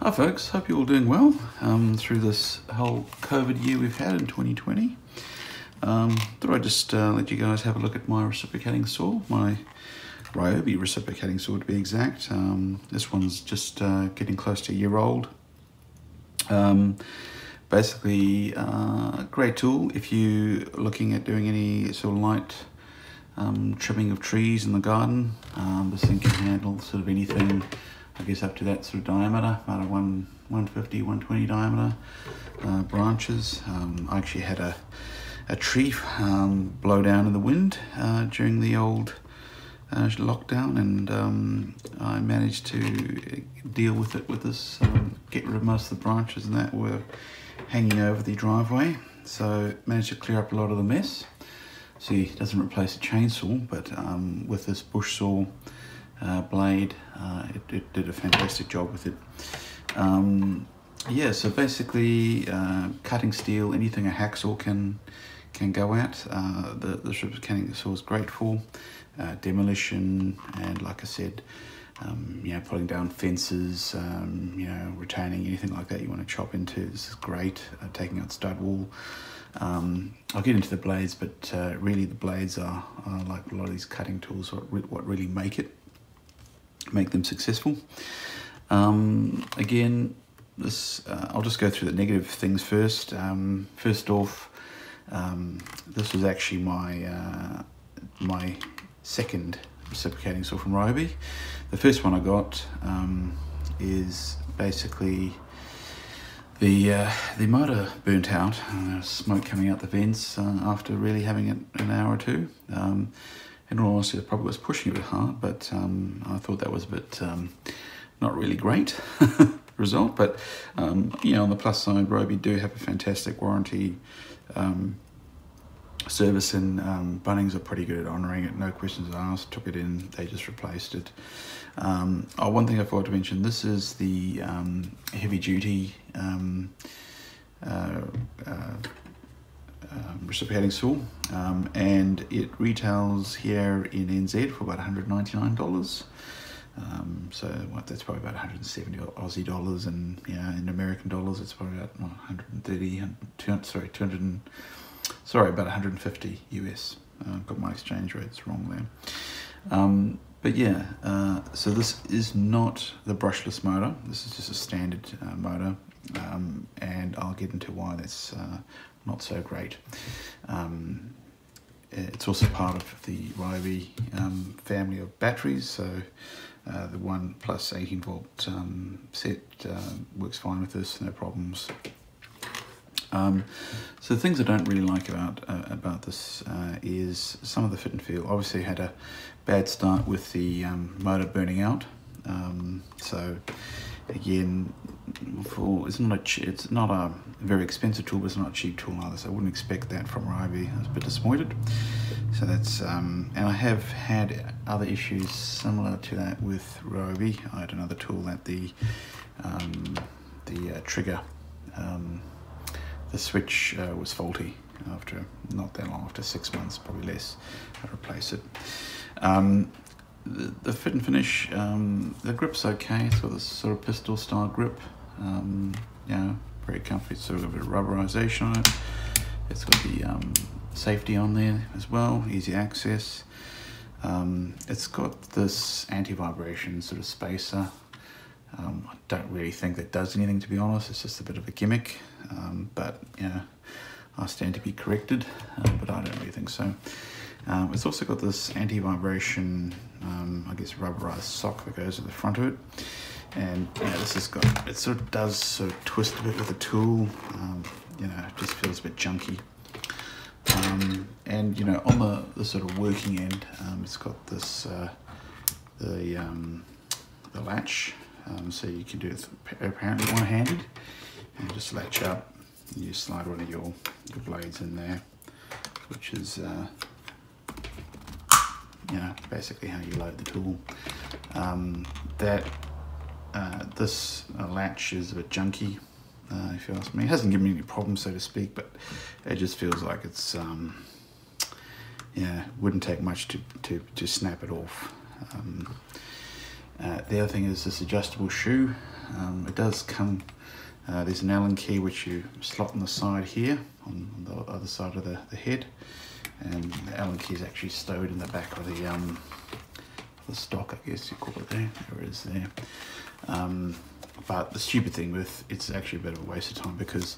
Hi folks, hope you're all doing well through this whole COVID year we've had in 2020. Thought I'd just let you guys have a look at my reciprocating saw, my Ryobi reciprocating saw to be exact. This one's just getting close to a year old. Basically, great tool if you're looking at doing any sort of light trimming of trees in the garden. This thing can handle sort of anything, I guess up to that sort of diameter, about a 150, 120 diameter branches. I actually had a tree blow down in the wind during the old lockdown, and I managed to deal with it with this, get rid of most of the branches and that were hanging over the driveway. So managed to clear up a lot of the mess. See, it doesn't replace a chainsaw, but with this bush saw blade, it did a fantastic job with it. Yeah, so basically cutting steel, anything a hacksaw can go at, the reciprocating saw is great for. Demolition, and like I said, pulling down fences, retaining anything like that you want to chop into. This is great. Taking out stud wall. I'll get into the blades, but really the blades are like a lot of these cutting tools, what really make them successful. Again, this I'll just go through the negative things first. First off, this was actually my second reciprocating saw from Ryobi. The first one I got is basically the motor burnt out, smoke coming out the vents after really having it an hour or two. In all honesty, I probably was pushing it a bit hard, but I thought that was a bit not really great result. But on the plus side, Ryobi do have a fantastic warranty. Service, and Bunnings are pretty good at honouring it, no questions asked. Took it in, they just replaced it. One thing I forgot to mention, this is the heavy duty reciprocating saw, and it retails here in NZ for about $199. So that's probably about 170 Aussie dollars, and in American dollars it's probably about about 150 US. Got my exchange rates wrong there. But yeah, so this is not the brushless motor. This is just a standard motor, and I'll get into why that's not so great. It's also part of the Ryobi family of batteries, so the 1 plus 18 volt set works fine with this, no problems. So the things I don't really like about this is some of the fit and feel. Obviously had a bad start with the motor burning out. So again, it's not a very expensive tool, but it's not a cheap tool either. So I wouldn't expect that from Ryobi. I was a bit disappointed. So that's and I have had other issues similar to that with Ryobi. I had another tool that the trigger. The switch was faulty after not that long, after 6 months, probably less. I replaced it. The fit and finish, the grip's okay. It's got this sort of pistol style grip. Very comfy. It's sort of a bit of rubberization on it. It's got the safety on there as well, easy access. It's got this anti-vibration sort of spacer. I don't really think that does anything, to be honest. It's just a bit of a gimmick, but I stand to be corrected, but I don't really think so. It's also got this anti-vibration, I guess, rubberized sock that goes at the front of it, and this has got, it sort of does sort of twist a bit with the tool. It just feels a bit junky. And on the sort of working end, it's got this the latch. So you can do it apparently one-handed, and just latch up, and you slide one of your blades in there, which is basically how you load the tool. This latch is a bit junky, if you ask me. It hasn't given me any problems, so to speak, but it just feels like it's wouldn't take much to snap it off. The other thing is this adjustable shoe. It does come, there's an Allen key which you slot on the side here, on the other side of the head, and the Allen key is actually stowed in the back of the stock, I guess you call it there. There it is there. But the stupid thing with it's actually a bit of a waste of time, because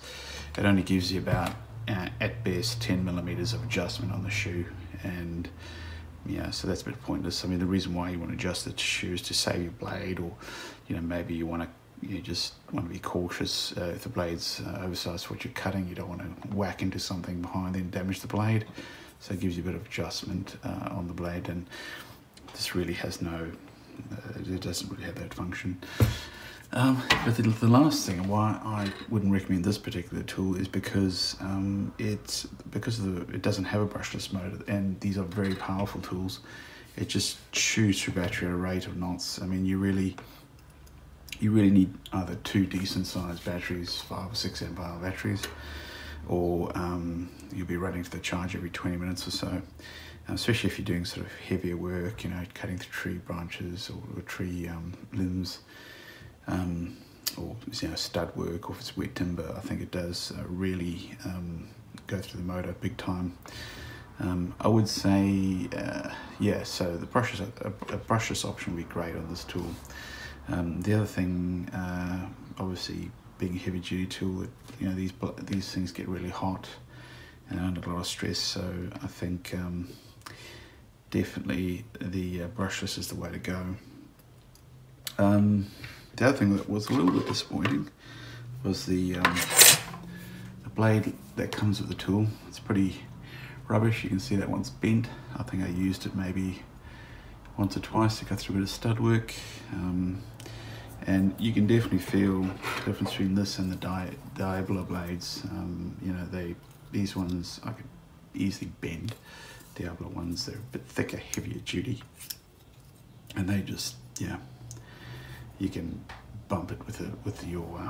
it only gives you about at best 10mm of adjustment on the shoe, and yeah, so that's a bit pointless. I mean, the reason why you want to adjust the shoe is to save your blade, or maybe you just want to be cautious if the blade's oversized for what you're cutting. You don't want to whack into something behind and damage the blade, so it gives you a bit of adjustment on the blade, and this really has no, it doesn't really have that function. But the last thing, and why I wouldn't recommend this particular tool, is because it doesn't have a brushless mode, and these are very powerful tools. It just chews through battery at a rate of knots. I mean, you really need either two decent sized batteries, 5 or 6 amp hour batteries, or you'll be running to the charge every 20 minutes or so. Especially if you're doing sort of heavier work, cutting through tree branches or tree limbs. Or stud work, or if it's wet timber. I think it does really go through the motor big time. I would say, yeah, so the a brushless option would be great on this tool. The other thing, obviously being a heavy duty tool, these things get really hot and under a lot of stress, so I think definitely the brushless is the way to go. The other thing that was a little bit disappointing was the blade that comes with the tool. It's pretty rubbish. You can see that one's bent. I think I used it maybe once or twice to go through a bit of stud work. And you can definitely feel the difference between this and the Diablo blades. These ones I could easily bend. Diablo ones, they're a bit thicker, heavier duty, and they just, yeah, you can bump it with your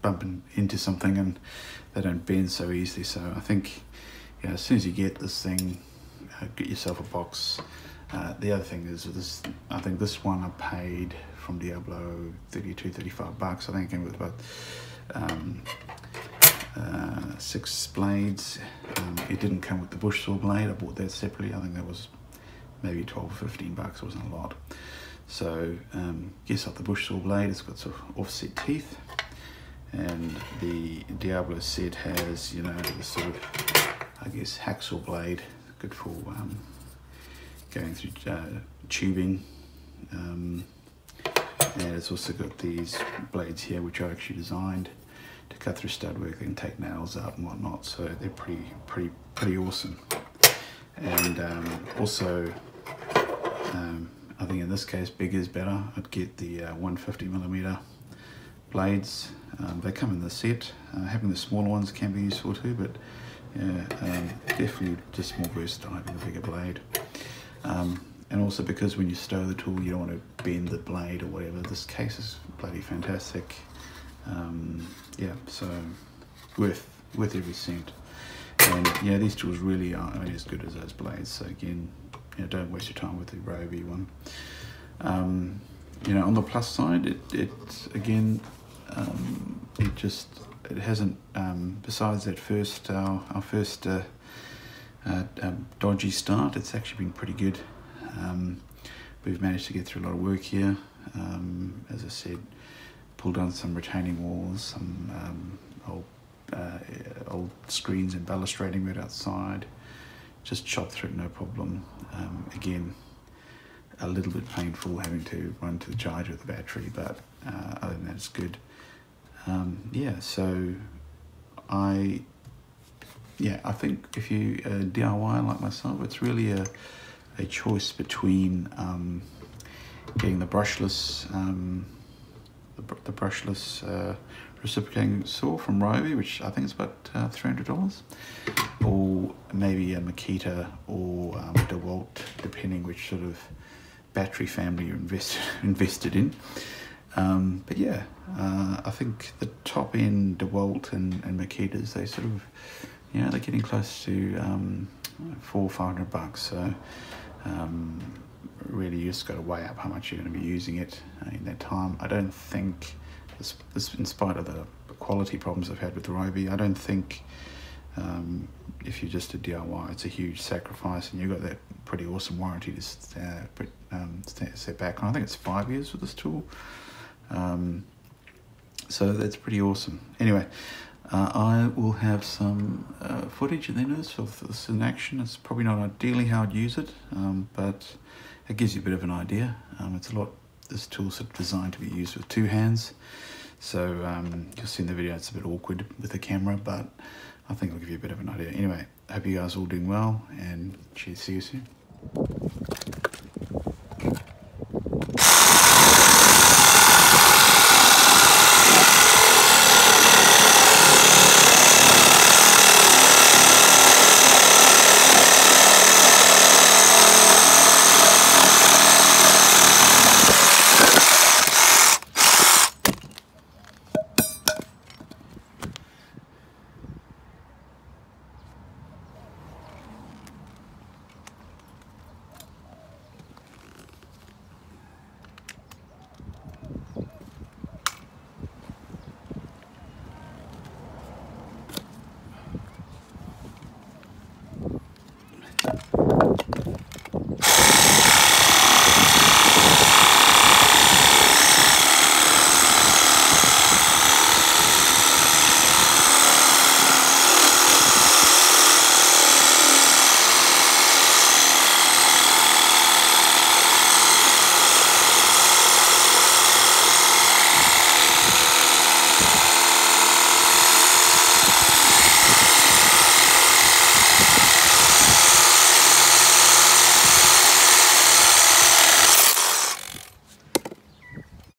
bumping into something, and they don't bend so easily. So I think, as soon as you get this thing, get yourself a box. The other thing is this. I think this one I paid from Diablo 35 bucks. I think it came with about 6 blades. It didn't come with the Bosch saw blade. I bought that separately. I think that was maybe 12 or 15 bucks. It wasn't a lot. So get yourself the Bosch saw blade. It's got sort of offset teeth, and the Diablo set has, this sort of, I guess, hacksaw blade, good for going through tubing. And it's also got these blades here, which I actually designed to cut through stud work. They can take nails out and whatnot, so they're pretty awesome. And also, I think in this case, bigger is better. I'd get the 150mm blades. They come in the set. Having the smaller ones can be useful too, but definitely just more versatile having the bigger blade. And also because when you stow the tool, you don't want to bend the blade or whatever. This case is bloody fantastic. Yeah, so worth every cent. And yeah, these tools really are only as good as those blades. So again, don't waste your time with the Ryobi one. On the plus side, it again, it hasn't. Besides that our first dodgy start, it's actually been pretty good. We've managed to get through a lot of work here. As I said, pulled down some retaining walls, some old screens and balustrating right outside. Just chopped through it, no problem. Again, a little bit painful having to run to the charger with the battery, but other than that, it's good. So I think if you DIY like myself, it's really a choice between getting the brushless reciprocating saw from Ryobi, which I think is about $300, or maybe a Makita or DeWalt, depending which sort of battery family you're invested in. But yeah, I think the top end DeWalt and Makitas, they sort of, they're getting close to $400 or $500. So really you just got to weigh up how much you're going to be using it in that time. I don't think, this in spite of the quality problems I've had with the Ryobi, I don't think if you're just a DIY, it's a huge sacrifice, and you've got that pretty awesome warranty to set back on. I think it's 5 years with this tool, so that's pretty awesome. Anyway, I will have some footage at the end of this in action. It's probably not ideally how I'd use it, but it gives you a bit of an idea. This tool's sort of designed to be used with two hands, so you'll see in the video it's a bit awkward with the camera, but I think it'll give you a bit of an idea. Anyway, I hope you guys are all doing well, and cheers, see you soon.